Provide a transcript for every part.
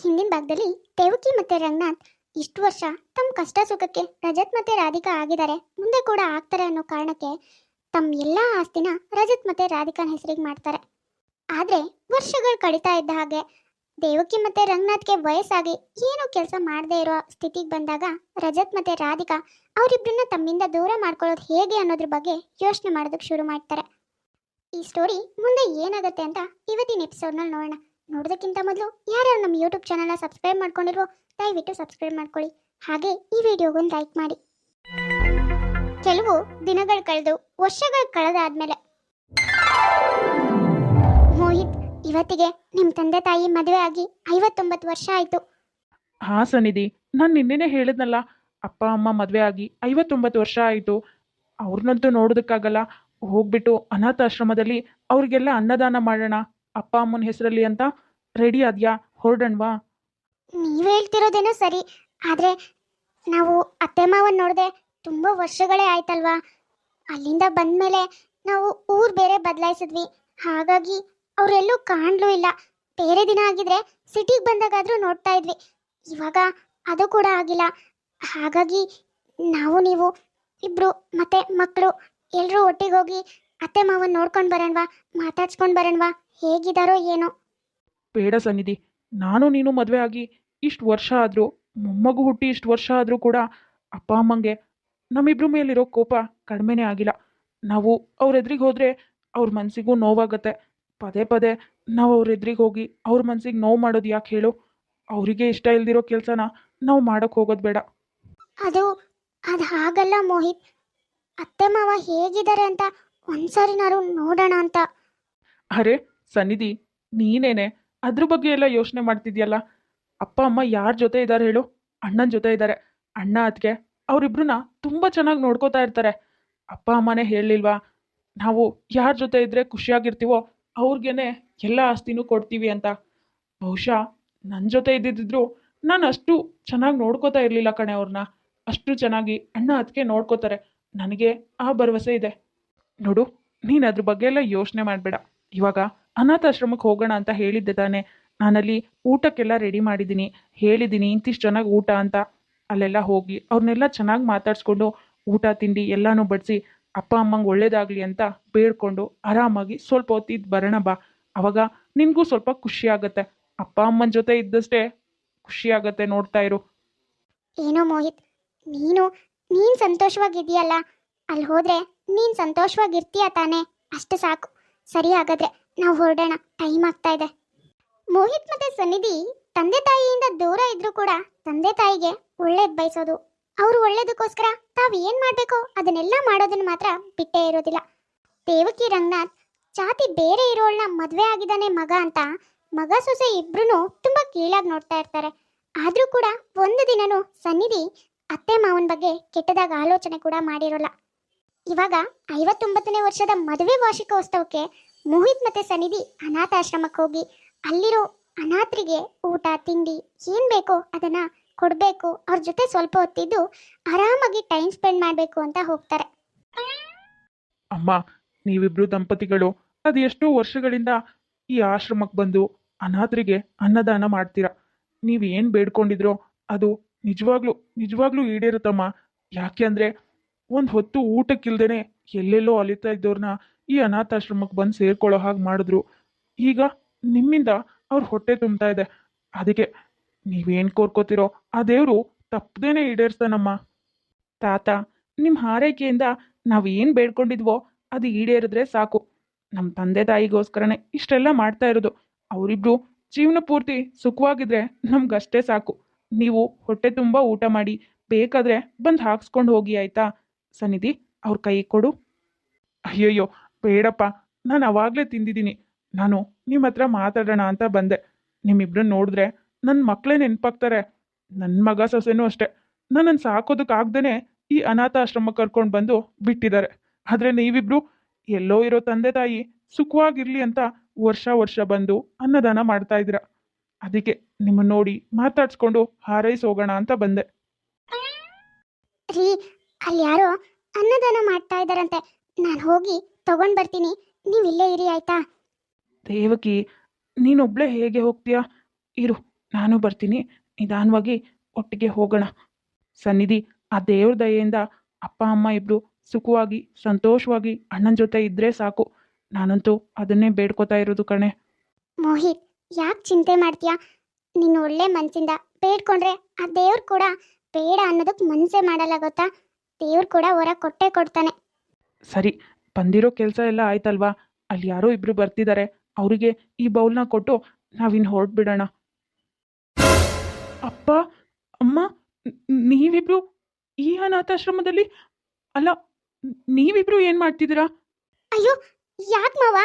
ಹಿಂದಿನ ಭಾಗದಲ್ಲಿ ದೇವಕಿ ಮತ್ತೆ ರಂಗನಾಥ್ ಇಷ್ಟು ವರ್ಷ ತಮ್ಮ ಕಷ್ಟ ಸುಖಕ್ಕೆ ರಜತ್ ಮತ್ತೆ ರಾಧಿಕಾ ಆಗಿದ್ದಾರೆ, ಮುಂದೆ ಕೂಡ ಆಗ್ತಾರೆ ಅನ್ನೋ ಕಾರಣಕ್ಕೆ ತಮ್ಮ ಎಲ್ಲಾ ಆಸ್ತಿನ ರಜತ್ ಮತ್ತೆ ರಾಧಿಕಾನ ಹೆಸರಿಗೆ ಮಾಡ್ತಾರೆ. ಆದ್ರೆ ವರ್ಷಗಳು ಕಳೀತಾ ಇದ್ದ ಹಾಗೆ ದೇವಕಿ ಮತ್ತೆ ರಂಗನಾಥ್ಗೆ ವಯಸ್ಸಾಗಿ ಏನೂ ಕೆಲಸ ಮಾಡದೇ ಇರೋ ಸ್ಥಿತಿಗೆ ಬಂದಾಗ ರಜತ್ ಮತ್ತೆ ರಾಧಿಕಾ ಅವರಿಬ್ಬರನ್ನ ತಮ್ಮಿಂದ ದೂರ ಮಾಡ್ಕೊಳ್ಳೋದು ಹೇಗೆ ಅನ್ನೋದ್ರ ಬಗ್ಗೆ ಯೋಚನೆ ಮಾಡೋದಕ್ಕೆ ಶುರು ಮಾಡ್ತಾರೆ. ಈ ಸ್ಟೋರಿ ಮುಂದೆ ಏನಾಗುತ್ತೆ ಅಂತ ಇವತ್ತಿನ ಎಪಿಸೋಡ್ನಲ್ಲಿ ನೋಡೋಣ. ನೋಡೋದಕ್ಕಿಂತ ಮೊದಲು ಯಾರ್ಯಾರು ನಮ್ಮ ಯೂಟ್ಯೂಬ್ ಚಾನಲ್ನ ಸಬ್ಸ್ಕ್ರೈಬ್ ಮಾಡ್ಕೊಂಡಿರೋ ದಯವಿಟ್ಟು ಸಬ್ಸ್ಕ್ರೈಬ್ ಮಾಡ್ಕೊಳ್ಳಿ. ಹಾಗೆ ಈ ವಿಡಿಯೋಗೊಂದು ಲೈಕ್ ಮಾಡಿ. ಕೆಲವು ದಿನಗಳು ಕಳೆದು ವರ್ಷಗಳು ಕಳೆದಾದ್ಮೇಲೆ ಮೋಹಿತ್, ಇವತ್ತಿಗೆ ನಿಮ್ಮ ತಂದೆ ತಾಯಿ ಮದುವೆ ಆಗಿ 59 ವರ್ಷ ಆಯಿತು. ಹಾ ಸನ್ನಿಧಿ, ನಾನು ನಿನ್ನೆನೇ ಹೇಳಿದ್ನಲ್ಲ, ಅಪ್ಪ ಅಮ್ಮ ಮದುವೆ ಆಗಿ 59 ವರ್ಷ ಆಯಿತು. ಅವ್ರನ್ನಂತೂ ನೋಡೋದಕ್ಕಾಗಲ್ಲ. ಹೋಗ್ಬಿಟ್ಟು ಅನಾಥಾಶ್ರಮದಲ್ಲಿ ಅವ್ರಿಗೆಲ್ಲ ಅನ್ನದಾನ ಮಾಡೋಣ ಅಪ್ಪ ಅಮ್ಮನ ಹೆಸರಲ್ಲಿ ಅಂತ. ರೆಡಿ ಆದ್ಯಾ? ಹೊರಡಣ್ವಾ? ನೀವು ಹೇಳ್ತಿರೋದೇನೋ ಸರಿ, ಆದರೆ ನಾವು ಅತ್ತೆ ಮಾವನ್ ನೋಡದೆ ತುಂಬ ವರ್ಷಗಳೇ ಆಯ್ತಲ್ವಾ. ಅಲ್ಲಿಂದ ಬಂದಮೇಲೆ ನಾವು ಊರು ಬೇರೆ ಬದಲಾಯಿಸಿದ್ವಿ, ಹಾಗಾಗಿ ಅವರೆಲ್ಲೂ ಕಾಣಲೂ ಇಲ್ಲ. ಬೇರೆ ದಿನ ಆಗಿದ್ರೆ ಸಿಟಿಗೆ ಬಂದಾಗಾದರೂ ನೋಡ್ತಾ ಇದ್ವಿ, ಇವಾಗ ಅದು ಕೂಡ ಆಗಿಲ್ಲ. ಹಾಗಾಗಿ ನಾವು ನೀವು ಇಬ್ಬರು ಮತ್ತೆ ಮಕ್ಕಳು ಎಲ್ಲರೂ ಒಟ್ಟಿಗೆ ಹೋಗಿ ಅತ್ತೆ ಮಾವನ್ ನೋಡ್ಕೊಂಡು ಬರೋಣವಾ, ಮಾತಾಡ್ಸ್ಕೊಂಡು ಬರೋಣವಾ, ಹೇಗಿದ್ದಾರೋ ಏನೋ. ಬೇಡ ಸನ್ನಿಧಿ, ನಾನು ನೀನು ಮದುವೆ ಆಗಿ ಇಷ್ಟು ವರ್ಷ ಆದರೂ, ಮೊಮ್ಮಗು ಹುಟ್ಟಿ ಇಷ್ಟು ವರ್ಷ ಆದರೂ ಕೂಡ ಅಪ್ಪ ಅಮ್ಮಂಗೆ ನಮ್ಮಿಬ್ರ ಮೇಲಿರೋ ಕೋಪ ಕಡಿಮೆನೇ ಆಗಿಲ್ಲ. ನಾವು ಅವ್ರ ಎದುರಿಗೆ ಹೋದರೆ ಅವ್ರ ಮನಸ್ಸಿಗೂ ನೋವಾಗತ್ತೆ. ಪದೇ ಪದೇ ನಾವು ಅವ್ರ ಎದುರಿಗೆ ಹೋಗಿ ಅವ್ರ ಮನಸ್ಸಿಗೆ ನೋವು ಮಾಡೋದು ಯಾಕೆ ಹೇಳು? ಅವರಿಗೆ ಇಷ್ಟ ಇಲ್ದಿರೋ ಕೆಲಸನ ನಾವು ಮಾಡೋಕ್ಕೆ ಹೋಗೋದು ಬೇಡ. ಅದು ಅದು ಹಾಗಲ್ಲ ಮೋಹಿತ್, ಅತ್ತೆ ಮಾವ ಹೇಗಿದ್ದಾರೆ ಅಂತ ಒಂದ್ಸರಿನಾರು ನೋಡೋಣ ಅಂತ. ಅರೆ ಸನ್ನಿಧಿ, ನೀನೇನೆ ಅದ್ರ ಬಗ್ಗೆ ಎಲ್ಲ ಯೋಚನೆ ಮಾಡ್ತಿದ್ಯಲ್ಲ. ಅಪ್ಪ ಅಮ್ಮ ಯಾರ ಜೊತೆ ಇದ್ದಾರೆ ಹೇಳು? ಅಣ್ಣನ ಜೊತೆ ಇದ್ದಾರೆ. ಅಣ್ಣ ಅದಕ್ಕೆ ಅವರಿಬ್ರನ್ನ ತುಂಬ ಚೆನ್ನಾಗಿ ನೋಡ್ಕೋತಾ ಇರ್ತಾರೆ. ಅಪ್ಪ ಅಮ್ಮನೇ ಹೇಳಲಿಲ್ವಾ, ನಾವು ಯಾರ ಜೊತೆ ಇದ್ದರೆ ಖುಷಿಯಾಗಿರ್ತೀವೋ ಅವ್ರಿಗೇನೆ ಎಲ್ಲ ಆಸ್ತಿನೂ ಕೊಡ್ತೀವಿ ಅಂತ. ಬಹುಶಃ ನನ್ನ ಜೊತೆ ಇದ್ದಿದ್ದಿದ್ರು ನಾನು ಅಷ್ಟು ಚೆನ್ನಾಗಿ ನೋಡ್ಕೋತಾ ಇರಲಿಲ್ಲ ಕಣೆ ಅವ್ರನ್ನ. ಅಷ್ಟು ಚೆನ್ನಾಗಿ ಅಣ್ಣ ಅದಕ್ಕೆ ನೋಡ್ಕೋತಾರೆ. ನನಗೆ ಆ ಭರವಸೆ ಇದೆ. ನೋಡು, ನೀನು ಅದ್ರ ಬಗ್ಗೆ ಎಲ್ಲ ಯೋಚನೆ ಮಾಡಬೇಡ. ಇವಾಗ ಅನಾಥಾಶ್ರಮಕ್ಕೆ ಹೋಗೋಣ ಅಂತ ಹೇಳಿದ್ದೆ ತಾನೆ. ನಾನಲ್ಲಿ ಊಟಕ್ಕೆಲ್ಲ ರೆಡಿ ಮಾಡಿದ್ದೀನಿ, ಹೇಳಿದ್ದೀನಿ ಇಂತಿಷ್ಟು ಚೆನ್ನಾಗಿ ಊಟ ಅಂತ. ಅಲ್ಲೆಲ್ಲ ಹೋಗಿ ಅವ್ರನ್ನೆಲ್ಲ ಚೆನ್ನಾಗಿ ಮಾತಾಡಿಸ್ಕೊಂಡು ಊಟ ತಿಂಡಿ ಎಲ್ಲನೂ ಬಡಿಸಿ ಅಪ್ಪ ಅಮ್ಮಂಗೆ ಒಳ್ಳೇದಾಗಲಿ ಅಂತ ಬೇಡ್ಕೊಂಡು ಆರಾಮಾಗಿ ಸ್ವಲ್ಪ ಹೊತ್ತಿದ್ದು ಬರೋಣ ಬಾ. ಅವಾಗ ನಿನಗೂ ಸ್ವಲ್ಪ ಖುಷಿ ಆಗುತ್ತೆ. ಅಪ್ಪ ಅಮ್ಮನ ಜೊತೆ ಇದ್ದಷ್ಟೇ ಖುಷಿ ಆಗತ್ತೆ, ನೋಡ್ತಾ ಇರು. ಏನೋ ಮೋಹಿತ್, ನೀನು ಸಂತೋಷವಾಗಿದೆಯಲ್ಲ, ಅಲ್ಲಿ ಹೋದ್ರೆ ನೀನು ಸಂತೋಷವಾಗಿರ್ತೀಯ ತಾನೇ, ಅಷ್ಟು ಸಾಕು. ಸರಿ, ಹಾಗಾದ್ರೆ ನಾವು ಹೊರಡೋಣ, ಟೈಮ್ ಆಗ್ತಾ ಇದೆ. ಮೋಹಿತ್ ಮತ್ತೆ ಸನ್ನಿಧಿ ತಂದೆ ತಾಯಿಯಿಂದ ದೂರ ಇದ್ರೂ ಕೂಡ ತಂದೆ ತಾಯಿಗೆ ಒಳ್ಳೇದು ಬಯಸೋದು, ಅವರು ಒಳ್ಳೇದಕ್ಕೋಸ್ಕರ ತಾವು ಏನು ಮಾಡಬೇಕೋ ಅದನ್ನೆಲ್ಲ ಮಾಡೋದನ್ನು ಮಾತ್ರ ಬಿಟ್ಟೇ ಇರೋದಿಲ್ಲ. ದೇವಕಿ ರಂಗನಾಥ್ ಜಾತಿ ಬೇರೆ ಇರೋಳನ್ನ ಮದುವೆ ಆಗಿದ್ದಾನೆ ಮಗ ಅಂತ ಮಗ ಸೊಸೆ ಇಬ್ರು ತುಂಬ ಕೀಳಾಗಿ ನೋಡ್ತಾ ಇರ್ತಾರೆ. ಆದರೂ ಕೂಡ ಒಂದು ದಿನನೂ ಸನ್ನಿಧಿ ಅತ್ತೆ ಮಾವನ ಬಗ್ಗೆ ಕೆಟ್ಟದಾಗ ಆಲೋಚನೆ ಕೂಡ ಮಾಡಿರೋಲ್ಲ. ಇವಾಗ 59ನೇ ವರ್ಷದ ಮದುವೆ ವಾರ್ಷಿಕೋತ್ಸವಕ್ಕೆ ಮೋಹಿತ್ ಮತ್ತೆ ಸನ್ನಿಧಿ ಅನಾಥಾಶ್ರಮಕ್ಕೆ ಹೋಗಿ ಅಲ್ಲಿರೋ ಅನಾಥರಿಗೆ ಊಟ ತಿಂಡಿ ಏನು ಬೇಕೋ ಅದನ್ನ ಕೊಡಬೇಕು, ಅವ್ರ ಜೊತೆ ಸ್ವಲ್ಪ ಹೊತ್ತಿದ್ದು ಆರಾಮಾಗಿ ಟೈಮ್ ಸ್ಪೆಂಡ್ ಮಾಡಬೇಕು ಅಂತ ಹೋಗ್ತಾರೆ. ಅಮ್ಮ, ನೀವಿಬ್ರು ದಂಪತಿಗಳು ಅದು ಎಷ್ಟೋ ವರ್ಷಗಳಿಂದ ಈ ಆಶ್ರಮಕ್ಕೆ ಬಂದು ಅನಾಥರಿಗೆ ಅನ್ನದಾನ ಮಾಡ್ತೀರಾ. ನೀವು ಏನು ಬೇಡ್ಕೊಂಡಿದ್ರೋ ಅದು ನಿಜವಾಗ್ಲೂ ಈಡೇರುತ್ತಮ್ಮ. ಯಾಕೆ ಅಂದರೆ ಒಂದು ಹೊತ್ತು ಊಟಕ್ಕಿಲ್ದೇನೆ ಎಲ್ಲೆಲ್ಲೋ ಅಲಿತಾ ಇದ್ದವ್ರನ್ನ ಈ ಅನಾಥಾಶ್ರಮಕ್ಕೆ ಬಂದು ಸೇರ್ಕೊಳ್ಳೋ ಹಾಗೆ ಮಾಡಿದ್ರು. ಈಗ ನಿಮ್ಮಿಂದ ಅವ್ರ ಹೊಟ್ಟೆ ತುಂಬ್ತಾ ಇದೆ. ಅದಕ್ಕೆ ನೀವೇನು ಕೋರ್ಕೋತಿರೋ ಆ ದೇವರು ತಪ್ಪದೇನೆ ಈಡೇರಿಸ್ತಾನಮ್ಮ. ತಾತ, ನಿಮ್ಮ ಹಾರೈಕೆಯಿಂದ ನಾವು ಏನು ಬೇಡ್ಕೊಂಡಿದ್ವೋ ಅದು ಈಡೇರಿದ್ರೆ ಸಾಕು. ನಮ್ಮ ತಂದೆ ತಾಯಿಗೋಸ್ಕರನೇ ಇಷ್ಟೆಲ್ಲ ಮಾಡ್ತಾ ಇರೋದು. ಅವರಿಬ್ರು ಜೀವನ ಪೂರ್ತಿ ಸುಖವಾಗಿದ್ರೆ ನಮ್ಗಷ್ಟೇ ಸಾಕು. ನೀವು ಹೊಟ್ಟೆ ತುಂಬ ಊಟ ಮಾಡಿ, ಬೇಕಾದರೆ ಬಂದು ಹಾಕ್ಸ್ಕೊಂಡು ಹೋಗಿ, ಆಯಿತಾ? ಸನ್ನಿಧಿ, ಅವ್ರ ಕೈ ಕೊಡು. ಅಯ್ಯಯ್ಯೋ ಬೇಡಪ್ಪ, ನಾನು ಅವಾಗಲೇ ತಿಂದಿದ್ದೀನಿ. ನಾನು ನಿಮ್ಮ ಹತ್ರ ಮಾತಾಡೋಣ ಅಂತ ಬಂದೆ. ನಿಮ್ಮಿಬ್ರನ್ನ ನೋಡಿದ್ರೆ ನನ್ನ ಮಕ್ಕಳೇ ನೆನಪಾಗ್ತಾರೆ. ನನ್ನ ಮಗ ಸೊಸೆನೂ ಅಷ್ಟೇ ನನ್ನನ್ನು ಸಾಕೋದಕ್ಕಾಗ್ದೇ ಈ ಅನಾಥಾಶ್ರಮ ಕರ್ಕೊಂಡು ಬಂದು ಬಿಟ್ಟಿದ್ದಾರೆ. ಆದರೆ ನೀವಿಬ್ರು ಎಲ್ಲೋ ಇರೋ ತಂದೆ ತಾಯಿ ಸುಖವಾಗಿರ್ಲಿ ಅಂತ ವರ್ಷ ಬಂದು ಅನ್ನದಾನ ಮಾಡ್ತಾ ಇದ್ದೀರ. ಅದಕ್ಕೆ ನಿಮ್ಮನ್ನು ನೋಡಿ ಮಾತಾಡ್ಸ್ಕೊಂಡು ಹಾರೈಸೋಗೋಣ ಅಂತ ಬಂದೆ. ರೀ, ಅಲ್ಲಿ ಯಾರೋ ಅನ್ನದಾನ ಮಾಡ್ತಾ ಇದ್ದಾರಂತೆ, ನಾನು ಹೋಗಿ ತಗೊಂಡ್ ಬರ್ತೀನಿ, ನೀವು ಇಲ್ಲೇ ಇರಿ, ಆಯ್ತಾ? ದೇವಕಿ, ನೀನೊಬ್ಳೆ ಹೇಗೆ ಹೋಗ್ತೀಯಾ? ಇರು, ನಾನು ಬರ್ತೀನಿ, ನಿಧಾನವಾಗಿ ಒಟ್ಟಿಗೆ ಹೋಗೋಣ. ಸನ್ನಿಧಿ, ಆ ದೇವ್ರ ದಯೆಯಿಂದ ಅಪ್ಪ ಅಮ್ಮ ಇಬ್ಬರು ಸುಖವಾಗಿ ಸಂತೋಷವಾಗಿ ಅಣ್ಣನ ಜೊತೆ ಇದ್ದರೆ ಸಾಕು. ನಾನಂತೂ ಅದನ್ನೇ ಬೇಡ್ಕೋತಾ ಇರೋದು ಕಣೆ. ಮೋಹಿತ್, ಯಾಕೆ ಚಿಂತೆ ಮಾಡ್ತೀಯಾ? ನೀನು ಒಳ್ಳೆ ಮನಸ್ಸಿಂದ ಬೇಡ್ಕೊಂಡ್ರೆ ಆ ದೇವ್ರು ಕೂಡ ಬೇಡ ಅನ್ನೋದಕ್ಕೆ ಮನಸ್ಸೇ ಮಾಡಲ್ಲ ಗೊತ್ತಾ. ದೇವ್ರು ಕೂಡ ಹೊರ ಕೊಟ್ಟೇ ಕೊಡ್ತಾನೆ. ಸರಿ, ಬಂದಿರೋ ಕೆಲಸ ಎಲ್ಲ ಆಯ್ತಲ್ವಾ? ಅಲ್ಲಿ ಯಾರೋ ಇಬ್ರು ಬರ್ತಿದ್ದಾರೆ, ಅವರಿಗೆ ಈ ಬೌಲ್ನ ಕೊಟ್ಟು ನಾವಿನ್ನು ಹೊರಟ್ಬಿಡೋಣ. ಅಪ್ಪ ಅಮ್ಮ, ನೀವಿಬ್ರು ಈ ಅನಾಥಾಶ್ರಮದಲ್ಲಿ? ಅಲ್ಲ, ನೀವಿಬ್ರು ಏನು ಮಾಡ್ತಿದ್ದೀರಾ? ಅಯ್ಯೋ, ಯಾಕೆ ಮಾವ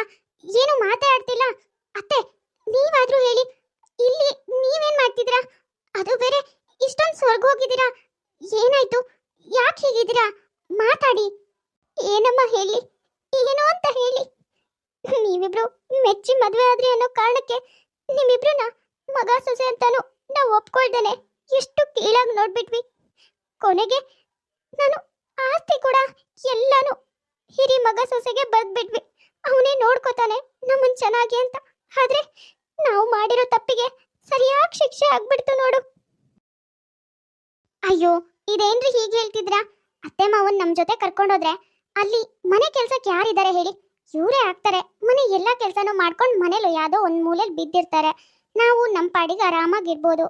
ಏನು ಮಾತಾಡ್ತಿಲ್ಲ? ಅತ್ತೆ, ನೀವಾದ್ರೂ ಹೇಳಿ, ಇಲ್ಲಿ ನೀವೇನ್ ಮಾಡ್ತಿದ್ದೀರಾ? ಅದು ಬೇರೆ ಇಷ್ಟೊಂದು ಸ್ವರ್ಗ ಹೋಗಿದ್ದೀರಾ? ಏನಾಯ್ತು? ಯಾಕೆ ಹೀಗಿದ್ದೀರಾ? ಮಾತಾಡಿ. ಏನಮ್ಮ ಹೇಳಿ, ಏನು ಅಂತ ಹೇಳಿ. ನೀವಿಬ್ರು ಮೆಚ್ಚಿ ಮದುವೆ ಆದ್ರಿ ಅನ್ನೋ ಕಾರಣಕ್ಕೆ ನಿಮ್ಮಿಬ್ರನ್ನ ಮಗ ಸೊಸೆ ಅಂತಾನು ನಾವು ಒಪ್ಕೊಳ್ದೇನೆ ಎಷ್ಟು ಕೀಳಾಗಿ ನೋಡ್ಬಿಟ್ವಿ. ಕೊನೆಗೆ ನಾನು ಆಸ್ತಿ ಕೂಡ ಎಲ್ಲಾನು ಹಿರಿ ಮಗ ಸೊಸೆಗೆ ಬರ್ದ್ಬಿಟ್ವಿ. ಅವನೇ ನೋಡ್ಕೋತಾನೆ ನಮ್ಮನ್ ಚೆನ್ನಾಗಿ ಅಂತ. ಆದ್ರೆ ನಾವು ಮಾಡಿರೋ ತಪ್ಪಿಗೆ ಸರಿಯಾಗಿ ಶಿಕ್ಷೆ ಆಗ್ಬಿಡ್ತು ನೋಡು. ಅಯ್ಯೋ, ಇದೇನ್ರಿ ಹೀಗೆ ಹೇಳ್ತಿದ್ರಾ? ಅತ್ತೆ ಮಾವನ್ ನಮ್ ಜೊತೆ ಕರ್ಕೊಂಡೋದ್ರೆ ಅಲ್ಲಿ ಮನೆ ಕೆಲ್ಸಕ್ಕೆ ಯಾರಿದ್ದಾರೆ ಹೇಳಿ? ಇವರೇ ಆಗ್ತಾರೆ. ಮನೆ ಎಲ್ಲಾ ಕೆಲ್ಸನೂ ಮಾಡ್ಕೊಂಡು ಮನೇಲಿ ಯಾವ್ದೋ ಒಂದ್ ಮೂಲೆಯಲ್ಲಿ ಬಿದ್ದಿರ್ತಾರೆ. ನಾವು ನಮ್ಮ ಪಾಡಿಗೆ ಆರಾಮಾಗಿರ್ಬೋದು.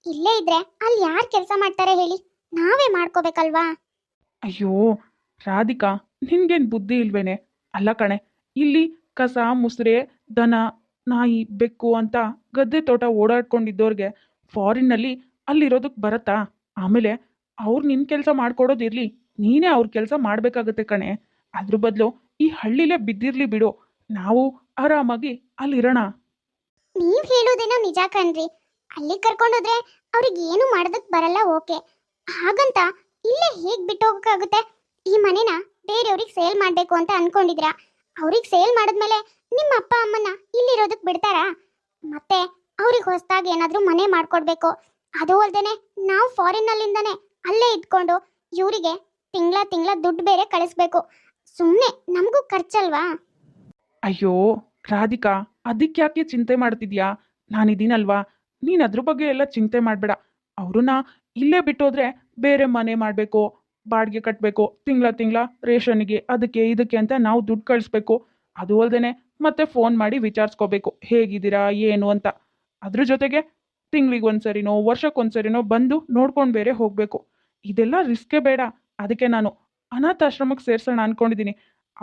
ಇಲ್ಲೇ ಇದ್ರೆ ಅಲ್ಲಿ ಯಾರು ಕೆಲಸ ಮಾಡ್ತಾರೆ ಹೇಳಿ? ನಾವೇ ಮಾಡ್ಕೋಬೇಕಲ್ವಾ? ಅಯ್ಯೋ ರಾಧಿಕಾ, ನಿನ್ಗೇನು ಬುದ್ಧಿ ಇಲ್ವೇನೆ? ಅಲ್ಲ ಕಣೆ, ಇಲ್ಲಿ ಕಸ ಮುಸ್ರೆ ದನ ನಾಯಿ ಬೆಕ್ಕು ಅಂತ ಗದ್ದೆ ತೋಟ ಓಡಾಡ್ಕೊಂಡಿದ್ದವ್ರಿಗೆ ಫಾರಿನ್ನಲ್ಲಿ ಅಲ್ಲಿರೋದಕ್ಕೆ ಬರತ್ತಾ? ಆಮೇಲೆ ಅವ್ರು ನಿನ್ನ ಕೆಲಸ ಮಾಡ್ಕೊಡೋದಿರ್ಲಿ, ನೀನೇ ಅವ್ರ ಕೆಲಸ ಮಾಡಬೇಕಾಗತ್ತೆ ಕಣೆ. ಅದ್ರ ಬದಲು ಈ ಹಳ್ಳಿಲೇ ಬಿದ್ದಿರ್ಲಿ ಬಿಡು, ನಾವು ಆರಾಮಾಗಿ ಅಲ್ಲಿರೋಣ. ನೀವ್ ಹೇಳೋದೇನೋ ನಿಜ ಕಣ್ರಿ. ಅಲ್ಲಿ ಕರ್ಕೊಂಡೋದ್ರೆ ಅವ್ರಿಗೆ ಏನು ಮಾಡೋದಕ್ ಬರಲ್ಲ, ಓಕೆ. ಹಾಗಂತ ಇಲ್ಲೇ ಹೇಗ್ ಬಿಟ್ಟು ಹೋಗಕ್ಕಾಗುತ್ತೆ? ಈ ಮನೆನ ಬೇರೆಯವ್ರಿಗೆ ಸೇಲ್ ಮಾಡ್ಬೇಕು ಅಂತ ಅನ್ಕೊಂಡಿದ್ರ? ಅವ್ರಿಗೆ ಸೇಲ್ ಮಾಡಿದ್ಮೇಲೆ ನಿಮ್ಮ ಅಪ್ಪ ಅಮ್ಮನ ಇಲ್ಲಿರೋದಕ್ ಬಿಡ್ತಾರಾ? ಮತ್ತೆ ಅವ್ರಿಗೆ ಹೊಸದಾಗಿ ಏನಾದ್ರೂ ಮನೆ ಮಾಡ್ಕೊಡ್ಬೇಕು. ಅದು ಅಲ್ದೇನೆ ನಾವು ಫಾರಿನ್ನಲ್ಲಿಂದಾನೆ ಅಲ್ಲೇ ಇದ್ಕೊಂಡು ಇವರಿಗೆ ತಿಂಗಳ ತಿಂಗಳ ದುಡ್ಡು ಬೇರೆ ಕಳಿಸ್ಬೇಕು. ಸುಮ್ಮನೆ ನಮಗೂ ಖರ್ಚಲ್ವಾ? ಅಯ್ಯೋ ರಾಧಿಕಾ, ಅದಕ್ಕೆ ಯಾಕೆ ಚಿಂತೆ ಮಾಡ್ತಿದ್ಯಾ? ನಾನಿದ್ದೀನಲ್ವಾ, ನೀನು ಅದ್ರ ಬಗ್ಗೆ ಎಲ್ಲ ಚಿಂತೆ ಮಾಡಬೇಡ. ಅವ್ರನ್ನ ಇಲ್ಲೇ ಬಿಟ್ಟೋದ್ರೆ ಬೇರೆ ಮನೆ ಮಾಡಬೇಕು, ಬಾಡಿಗೆ ಕಟ್ಟಬೇಕು, ತಿಂಗಳ ತಿಂಗಳ ರೇಷನ್ಗೆ ಅದಕ್ಕೆ ಇದಕ್ಕೆ ಅಂತ ನಾವು ದುಡ್ಡು ಕಳಿಸ್ಬೇಕು. ಅದು ಅಲ್ಲದೆ ಮತ್ತೆ ಫೋನ್ ಮಾಡಿ ವಿಚಾರಿಸ್ಕೋಬೇಕು ಹೇಗಿದ್ದೀರಾ ಏನು ಅಂತ. ಅದ್ರ ಜೊತೆಗೆ ತಿಂಗಳಿಗೆ ಒಂದ್ಸರಿನೋ ವರ್ಷಕ್ಕೊಂದ್ಸರಿನೋ ಬಂದು ನೋಡ್ಕೊಂಡು ಬೇರೆ ಹೋಗಬೇಕು. ಇದೆಲ್ಲ ರಿಸ್ಕೇ ಬೇಡ. ಅದಕ್ಕೆ ನಾನು ಅನಾಥಾಶ್ರಮಕ್ಕೆ ಸೇರ್ಸೋಣ ಅನ್ಕೊಂಡಿದ್ದೀನಿ.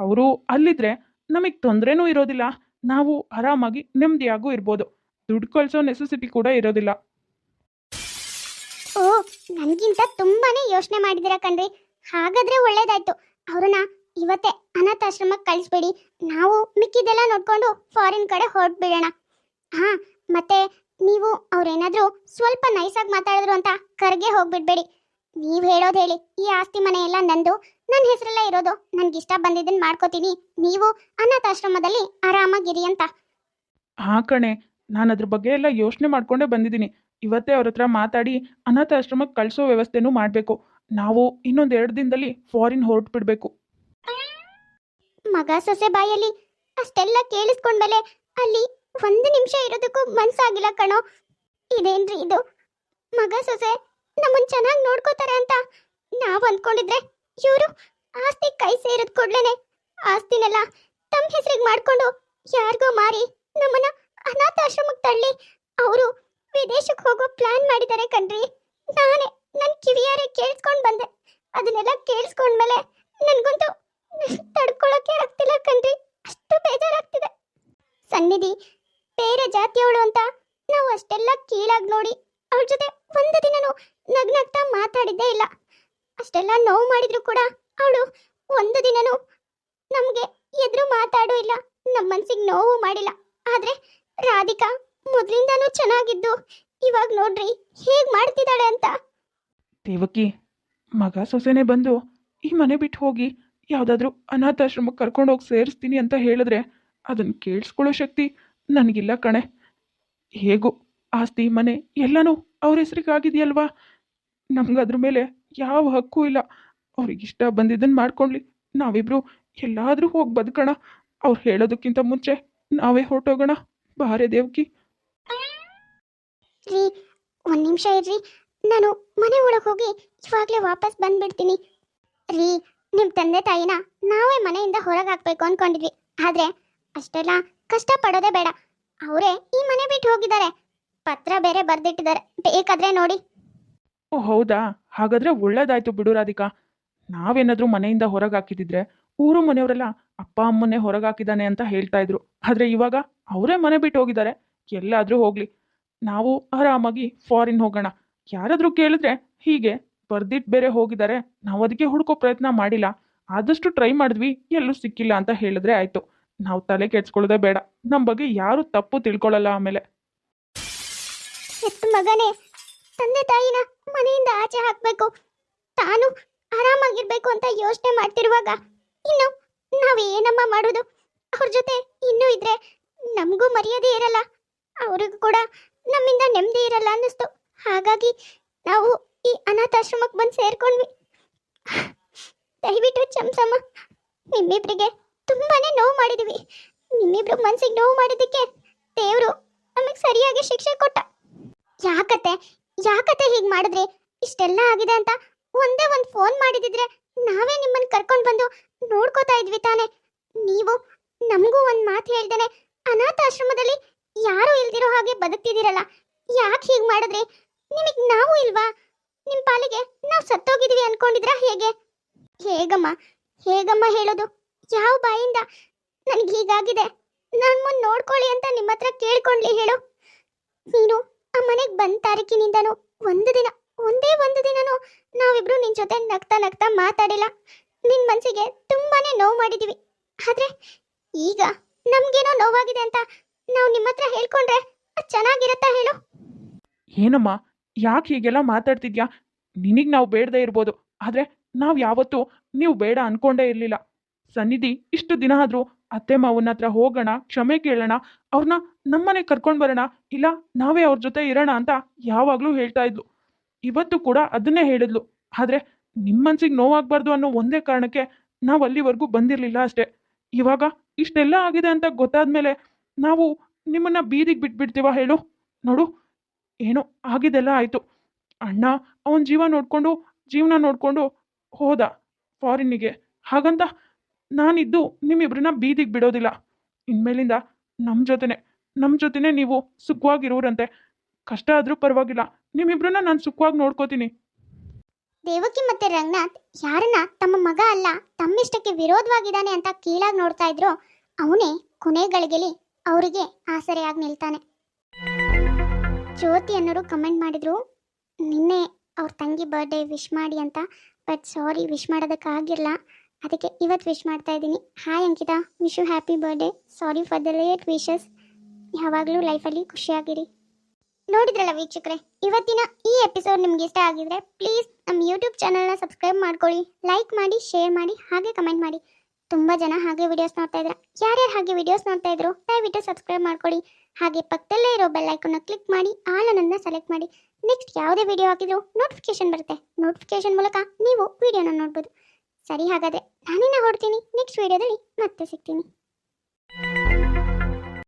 ಅವರು ಅಲ್ಲಿದ್ರೆ ನಮಗೆ ತೊಂದರೆನೂ ಇರೋದಿಲ್ಲ, ನಾವು ಆರಾಮಾಗಿ ನೆಮ್ಮದಿಯಾಗೂ ಇರ್ಬೋದು. ದುಡ್ಡು ಕಳಿಸೋ ನೆಸೆಸಿಟಿ ಕೂಡ ಇರೋದಿಲ್ಲ. ಓ, ನನ್ಗಿಂತ ತುಂಬಾನೇ ಯೋಚನೆ ಮಾಡಿದಿರ ಕಣ್ರಿ. ಹಾಗಾದ್ರೆ ಒಳ್ಳೇದಾಯ್ತು. ಅವ್ರನ್ನ ಇವತ್ತೇ ಅನಾಥಾಶ್ರಮಕ್ಕೆ ಕಳಿಸ್ಬೇಡಿ. ನಾವು ಮಿಕ್ಕಿದೆಲ್ಲ ನೋಡ್ಕೊಂಡು ಫಾರಿನ್ ಕಡೆ ಹೊರಟ್ಬಿಡೋಣ. ಹಾ, ಮತ್ತೆ ನೀವು ಅವ್ರೇನಾದ್ರೂ ಸ್ವಲ್ಪ ನೈಸಾಗಿ ಮಾತಾಡಿದ್ರು ಅಂತ ಕರ್ಗೆ ಹೋಗ್ಬಿಡ್ಬೇಡಿ. ನೀವ್ ಹೇಳೋದು ಹೇಳಿ, ಈ ಆಸ್ತಿ ಮನೆ ಎಲ್ಲ ನಂದು, ನನ್ನ ಹೆಸರೆಲ್ಲ ಇರೋದು, ನನ್ಗಿಷ್ಟ ಬಂದಿದ್ದನ್ನ ಮಾಡ್ಕೋತೀನಿ, ನೀವು ಅನಾಥಾಶ್ರಮದಲ್ಲಿ ಆರಾಮಾಗಿರಿ ಅಂತ. ಹಾ ಕಣೆ, ನಾನು ಅದ್ರ ಬಗ್ಗೆ ಎಲ್ಲ ಯೋಚನೆ ಮಾಡ್ಕೊಂಡೇ ಬಂದಿದ್ದೀನಿ. ಇವತ್ತೇ ಅವ್ರ ಹತ್ರ ಮಾತಾಡಿ ಅನಾಥಾಶ್ರಮಕ್ಕೆ ಕಳಿಸೋ ವ್ಯವಸ್ಥೆನೂ ಮಾಡಬೇಕು. ನಾವು ಇನ್ನೊಂದು 2 ದಿನದಲ್ಲಿ ಫಾರಿನ್ ಹೊರಟುಬಿಡ್ಬೇಕು. ಮಗ ಸೊಸೆ ಬಾಯಲ್ಲಿ ಅಷ್ಟೆಲ್ಲ ಕೇಳಿಸ್ಕೊಂಡ್ಮೇಲೆ ಅಲ್ಲಿ 1 ನಿಮಿಷ ಇರೋದಕ್ಕೂ ಮನ್ಸಾಗಿಲ್ಲ ಕಣೋ. ಇದೇನ್ರಿ ಇದು? ಮಗ ಸೊಸೆ ನಮ್ಮನ್ ಚೆನ್ನಾಗಿ ನೋಡ್ಕೋತಾರೆ ಅಂತ ನಾವ್ ಅಂದ್ಕೊಂಡಿದ್ರೆ ಇವರು ಆಸ್ತಿ ಕೈ ಸೇರಿದ ಕೂಡ್ಲೇನೆ ಆಸ್ತಿನೆಲ್ಲ ತಮ್ಮ ಹೆಸರಿಗೆ ಮಾಡ್ಕೊಂಡು ಯಾರಿಗೋ ಮಾರಿ ನಮ್ಮನ್ನ ಅನಾಥಾಶ್ರಮಕ್ಕೆ ತಳ್ಳಿ ಅವರು ವಿದೇಶಕ್ಕೆ ಹೋಗೋ ಪ್ಲಾನ್ ಮಾಡಿದ್ದಾರೆ ಕಣ್ರಿ. ನಾನೇ ನನ್ನ ಕಿವಿಯಾರೆ ಕೇಳಿಸ್ಕೊಂಡು ಬಂದೆ. ಅದನ್ನೆಲ್ಲ ಕೇಳಿಸ್ಕೊಂಡ್ಮೇಲೆ ನನ್ಗಂತೂ ತಡ್ಕೊಳಕ್ಕೆ ಆಗ್ತಿಲ್ಲ ಕಣ್ರಿ. ಅಷ್ಟು ಬೇಜಾರಾಗ್ತಿದೆ. ಸನ್ನಿಧಿ ಬೇರೆ ಜಾತಿಯವಳು ಅಂತ ನಾವು ಅಷ್ಟೆಲ್ಲ ಕೀಳಾಗಿ ನೋಡಿ ಅವಳ ಜೊತೆ 1 ದಿನನೂ ನಗ್ನಗ್ತಾ ಮಾತಾಡಿದ್ದೇ ಇಲ್ಲ. ಅಷ್ಟೆಲ್ಲ ನೋವು ಮಾಡಿದ್ರು ಕೂಡ ಅವಳು 1 ದಿನನೂ ನಮಗೆ ಎದುರು ಮಾತಾಡೂ ಇಲ್ಲ, ನಮ್ಮ ಮನ್ಸಿಗೆ ನೋವು ಮಾಡಿಲ್ಲ. ಆದ್ರೆ ರಾಧಿಕಾ ಮೊದಲಿಂದಾನೂ ಚೆನ್ನಾಗಿದ್ದು ಇವಾಗ ನೋಡ್ರಿ ಹೇಗ್ ಮಾಡ್ತಿದ್ದಾಳೆ ಅಂತ. ದೇವಕಿ, ಮಗ ಸೊಸೆನೇ ಬಂದು ಈ ಮನೆ ಬಿಟ್ಟು ಹೋಗಿ ಯಾವುದಾದ್ರೂ ಅನಾಥಾಶ್ರಮಕ್ಕೆ ಕರ್ಕೊಂಡೋಗಿ ಸೇರಿಸ್ತೀನಿ ಅಂತ ಹೇಳಿದ್ರೆ ಅದನ್ನು ಕೇಳಿಸ್ಕೊಳ್ಳೋ ಶಕ್ತಿ ನನಗಿಲ್ಲ ಕಣೆ. ಹೇಗೂ ಆಸ್ತಿ ಮನೆ ಎಲ್ಲನೂ ಅವ್ರ ಹೆಸರಿಗಾಗಿದೆಯಲ್ವಾ, ನಮ್ಗೆ ಅದ್ರ ಮೇಲೆ ಯಾವ ಹಕ್ಕು ಇಲ್ಲ. ಅವ್ರಿಗಿಷ್ಟ ಬಂದಿದ್ದನ್ನು ಮಾಡ್ಕೊಳ್ಳಿ, ನಾವಿಬ್ರು ಎಲ್ಲಾದರೂ ಹೋಗಿ ಬದುಕೋಣ. ಅವ್ರು ಹೇಳೋದಕ್ಕಿಂತ ಮುಂಚೆ ನಾವೇ ಹೊರಟೋಗೋಣ. ಬಾರೆ ದೇವಕಿ. ರೀ ಒಂದು ನಿಮಿಷ ಇರ್ರಿ, ನಾನು ಮನೆ ಒಳಗೆ ಹೋಗಿ ಇವಾಗಲೇ ವಾಪಸ್ ಬಂದ್ಬಿಡ್ತೀನಿ. ರೀ, ನಿಮ್ಮ ತಂದೆ ತಾಯಿನ ನಾವೇ ಮನೆಯಿಂದ ಹೊರಗೆ ಹಾಕ್ಬೇಕು ಅನ್ಕೊಂಡಿದ್ವಿ, ಆದರೆ ಅಷ್ಟೆಲ್ಲ ಕಷ್ಟ ಪಡೋದೇ ಬೇಡ. ಅವರೇ ಈ ಮನೆ ಬಿಟ್ಟು ಹೋಗಿದ್ದಾರೆ, ಪತ್ರ ಬೇರೆ ಬರ್ದಿಟ್ಟಿದ್ದಾರೆ, ಬೇಕಾದ್ರೆ ನೋಡಿ. ಓ ಹೌದಾ, ಹಾಗಾದ್ರೆ ಒಳ್ಳೇದಾಯ್ತು ಬಿಡು ರಾಧಿಕಾ. ನಾವೇನಾದ್ರೂ ಮನೆಯಿಂದ ಹೊರಗೆ ಹಾಕಿದಿದ್ರೆ ಊರು ಮನೆಯವರೆಲ್ಲ ಅಪ್ಪ ಅಮ್ಮನ್ನೇ ಹೊರಗೆ ಹಾಕಿದಾನೆ ಅಂತ ಹೇಳ್ತಾ ಇದ್ರು. ಆದ್ರೆ ಇವಾಗ ಅವರೇ ಮನೆ ಬಿಟ್ಟು ಹೋಗಿದ್ದಾರೆ. ಎಲ್ಲಾದ್ರೂ ಹೋಗ್ಲಿ, ನಾವು ಆರಾಮಾಗಿ ಫಾರಿನ್ ಹೋಗೋಣ. ಯಾರಾದ್ರೂ ಕೇಳಿದ್ರೆ ಹೀಗೆ ಬರ್ದಿಟ್ಟು ಬೇರೆ ಹೋಗಿದ್ದಾರೆ, ನಾವು ಅದಕ್ಕೆ ಹುಡ್ಕೋ ಪ್ರಯತ್ನ ಮಾಡಿಲ್ಲ, ಆದಷ್ಟು ಟ್ರೈ ಮಾಡಿದ್ವಿ, ಎಲ್ಲೂ ಸಿಕ್ಕಿಲ್ಲ ಅಂತ ಹೇಳಿದ್ರೆ ಆಯ್ತು. ನಾವು ತಲೆ ಕೆಡ್ಸ್ಕೊಳ್ಳೋದೇ ಬೇಡ, ನಮ್ಮ ಬಗ್ಗೆ ಯಾರು ತಪ್ಪು ತಿಳ್ಕೊಳ್ಳಲ್ಲ ಆಮೇಲೆ. ಎತ್ತು ಮಗನೇ, ತಂದೆ ತಾಯಿನ ಮನೆಯಿಂದ ಆಚೆ ಹಾಕಬೇಕು, ತಾನು ಆರಾಮಾಗಿರ್ಬೇಕು ಅಂತ ಯೋಚನೆ ಮಾಡ್ತಿರುವಾಗ ಇನ್ನು ನಾವೇನಮ್ಮ ಮಾಡೋದು? ಅವ್ರ ಜೊತೆ ಇನ್ನೂ ಇದ್ರೆ ನಮಗೂ ಮರ್ಯಾದೆ ಇರಲ್ಲ, ಅವ್ರಿಗೂ ಕೂಡ ನಮ್ಮಿಂದ ನೆಮ್ಮದಿ ಇರಲ್ಲ ಅನ್ನಿಸ್ತು. ಹಾಗಾಗಿ ನಾವು ಈ ಅನಾಥಾಶ್ರಮಕ್ಕೆ ಬಂದು ಸೇರ್ಕೊಂಡ್ವಿ. ದಯವಿಟ್ಟು ಕ್ಷಮಿಸಮ್ಮ, ನಿಮ್ಮಿಬ್ರಿಗೆ ತುಂಬಾನೇ ನೋವು ಮಾಡಿದೀವಿ. ನಿಮ್ಮಿಬ್ರು ಮನ್ಸಿಗೆ ನೋವು ಮಾಡಿದ್ದಕ್ಕೆ ದೇವರು ನಮಗೆ ಸರಿಯಾಗಿ ಶಿಕ್ಷೆ ಕೊಟ್ಟ. ಯಾಕತ್ತೆ ಹೀಗೆ ಮಾಡಿದ್ರಿ? ಇಷ್ಟೆಲ್ಲ ಆಗಿದೆ ಅಂತ ಒಂದೇ ಒಂದು ಫೋನ್ ಮಾಡಿದಿದ್ರೆ ನಾವೇ ನಿಮ್ಮನ್ನ ಕರ್ಕೊಂಡು ಬಂದು ನೋಡ್ಕೋತಾ ಇದ್ವಿ ತಾನೆ. ನೀವು ನಮಗೂ ಒಂದು ಮಾತು ಹೇಳ್ದೇನೆ ಅನಾಥಾಶ್ರಮದಲ್ಲಿ ಯಾರು ಇಲ್ದಿರೋ ಹಾಗೆ ಬದುಕ್ತಿದ್ದೀರಲ್ಲ, ಯಾಕೆ ಹೀಗೆ ಮಾಡಿದ್ರಿ? ನಿಮಗೆ ನಾವು ಇಲ್ವಾ? ನಿಮ್ಮ ಪಾಲಿಗೆ ನಾವು ಸತ್ತೋಗಿದ್ವಿ ಅನ್ಕೊಂಡಿದ್ರಾ ಹೇಗೆ? ಹೇಗಮ್ಮ ಹೇಳೋದು? ಯಾವ ಬಾಯಿಂದ ನನಗೆ ಹೀಗಾಗಿದೆ, ನನ್ನ ಮುಂದೆ ನೋಡ್ಕೊಳ್ಳಿ ಅಂತ ನಿಮ್ಮ ಹತ್ರ ಕೇಳ್ಕೊಂಡ್ಲಿ ಹೇಳು? ನೀನು ಆ ಮನೆಗೆ ಬಂದ ತಾರೀಕಿನಿಂದನೂ ಒಂದೇ ಒಂದು ದಿನನೂ ನಾವಿಬ್ರು ನಿನ್ ಜೊತೆ ನಗ್ತಾ ನಗ್ತಾ ಮಾತಾಡಿಲ್ಲ. ನಿನ್ ಮನ್ಸಿಗೆ ತುಂಬಾನೇ ನೋವು ಮಾಡಿದೀವಿ. ಆದ್ರೆ ಈಗ ನಮ್ಗೇನೋ ನೋವಾಗಿದೆ ಅಂತ ನಾವು ನಿಮ್ಮ ಹತ್ರ ಹೇಳ್ಕೊಂಡ್ರೆ ಅದು ಚೆನ್ನಾಗಿರತ್ತಾ ಹೇಳು? ಏನಮ್ಮ, ಯಾಕೆ ಹೀಗೆಲ್ಲ ಮಾತಾಡ್ತಿದ್ಯಾ? ನಿನಗೆ ನಾವು ಬೇಡದೇ ಇರ್ಬೋದು, ಆದರೆ ನಾವು ಯಾವತ್ತೂ ನೀವು ಬೇಡ ಅನ್ಕೊಂಡೇ ಇರಲಿಲ್ಲ. ಸನ್ನಿಧಿ ಇಷ್ಟು ದಿನ ಆದರೂ ಅತ್ತೆ ಮಾವನ ಹತ್ರ ಹೋಗೋಣ, ಕ್ಷಮೆ ಕೇಳೋಣ, ಅವ್ರನ್ನ ನಮ್ಮನೆ ಕರ್ಕೊಂಡು ಬರೋಣ, ಇಲ್ಲ ನಾವೇ ಅವ್ರ ಜೊತೆ ಇರೋಣ ಅಂತ ಯಾವಾಗಲೂ ಹೇಳ್ತಾ ಇದ್ಲು. ಇವತ್ತು ಕೂಡ ಅದನ್ನೇ ಹೇಳಿದ್ಲು. ಆದರೆ ನಿಮ್ಮ ಮನ್ಸಿಗೆ ನೋವಾಗಬಾರ್ದು ಅನ್ನೋ ಒಂದೇ ಕಾರಣಕ್ಕೆ ನಾವು ಅಲ್ಲಿವರೆಗೂ ಬಂದಿರಲಿಲ್ಲ ಅಷ್ಟೇ. ಇವಾಗ ಇಷ್ಟೆಲ್ಲ ಆಗಿದೆ ಅಂತ ಗೊತ್ತಾದ್ಮೇಲೆ ನಾವು ನಿಮ್ಮನ್ನ ಬೀದಿಗೆ ಬಿಟ್ಬಿಡ್ತೀವ ಹೇಳು? ನೋಡು, ಏನೋ ಆಗಿದೆಲ್ಲ ಆಯಿತು. ಅಣ್ಣ ಅವನ ಜೀವನ ನೋಡಿಕೊಂಡು ಹೋದ ಫಾರಿನ್ನಿಗೆ. ಹಾಗಂತ ನಾನಿದ್ದು ನಿಮ್ಮಿಬ್ರನ್ನ ಬೀದಿಗೆ ಬಿಡೋದಿಲ್ಲ. ಇನ್ಮೇಲಿಂದ ನಮ್ಮ ಜೊತೆನೆ ನೀವು ಸುಖವಾಗಿರೋರಂತೆ. ಕಷ್ಟ ಆದರೂ ಪರವಾಗಿಲ್ಲ, ನಿಮ್ಮಿಬ್ರನ್ನ ನಾನು ಸುಖವಾಗಿ ನೋಡ್ಕೋತೀನಿ. ದೇವಕಿ ಮತ್ತೆ ರಂಗನಾಥ್ ಯಾರನ್ನ ತಮ್ಮ ಮಗ ಅಲ್ಲ ತಮ್ಮಿಷ್ಟಕ್ಕೆ ವಿರೋಧವಾಗಿದ್ದಾನೆ ಅಂತ ಕೀಳಾಗಿ ನೋಡ್ತಾ ಇದ್ರು, ಅವನೇ ಕೊನೆ ಗಳಿಗೆಲಿ ಅವರಿಗೆ ಆಸರೆಯಾಗಿ ನಿಲ್ತಾನೆ. ಜ್ಯೋತಿ ಅನ್ನೋರು ಕಮೆಂಟ್ ಮಾಡಿದ್ರು, ನಿನ್ನೆ ಅವ್ರ ತಂಗಿ ಬರ್ಡೇ ವಿಶ್ ಮಾಡಿ ಅಂತ. ಬಟ್ ಸಾರಿ, ವಿಶ್ ಮಾಡೋದಕ್ಕಾಗಿರಲ್ಲ, ಅದಕ್ಕೆ ಇವತ್ತು ವಿಶ್ ಮಾಡ್ತಾ ಇದ್ದೀನಿ. Hi Ankita, wish you happy birthday. Sorry for the late wishes. ಯಾವಾಗಲೂ ಲೈಫಲ್ಲಿ ಖುಷಿಯಾಗಿರಿ. ನೋಡಿದ್ರಲ್ಲ ವೀಕ್ಷಕರೇ, ಇವತ್ತಿನ ಈ ಎಪಿಸೋಡ್ ನಿಮ್ಗೆ ಇಷ್ಟ ಆಗಿದ್ರೆ ಪ್ಲೀಸ್ ನಮ್ಮ ಯೂಟ್ಯೂಬ್ ಚಾನಲ್ನ ಸಬ್ಸ್ಕ್ರೈಬ್ ಮಾಡ್ಕೊಳ್ಳಿ, ಲೈಕ್ ಮಾಡಿ, ಶೇರ್ ಮಾಡಿ, ಹಾಗೆ ಕಮೆಂಟ್ ಮಾಡಿ. ತುಂಬ ಜನ ಹಾಗೆ ವಿಡಿಯೋಸ್ ನೋಡ್ತಾ ಇದ್ದಾರೆ. ಯಾರ್ಯಾರು ಹಾಗೆ ವಿಡಿಯೋಸ್ ನೋಡ್ತಾ ಇದ್ರು ದಯವಿಟ್ಟು ಸಬ್ಸ್ಕ್ರೈಬ್ ಮಾಡ್ಕೊಳ್ಳಿ. ಹಾಗೆ ಪಕ್ಕದಲ್ಲೇ ಇರೋ ಬೆಲ್ ಐಕಾನ್ನ ಕ್ಲಿಕ್ ಮಾಡಿ ಆಲ್ ಅನ್ನೋದನ್ನ ಸೆಲೆಕ್ಟ್ ಮಾಡಿ. ನೆಕ್ಸ್ಟ್ ಯಾವುದೇ ವಿಡಿಯೋ ಹಾಕಿದ್ರು ನೋಟಿಫಿಕೇಶನ್ ಬರುತ್ತೆ. ನೋಟಿಫಿಕೇಶನ್ ಮೂಲಕ ನೀವು ವಿಡಿಯೋನ ನೋಡ್ಬೋದು. ಸರಿ, ಹಾಗಾದರೆ ನಾನಿನ್ನ ಹೊಡ್ತೀನಿ. ನೆಕ್ಸ್ಟ್ ವಿಡಿಯೋದಲ್ಲಿ ಮತ್ತೆ ಸಿಗ್ತೀನಿ.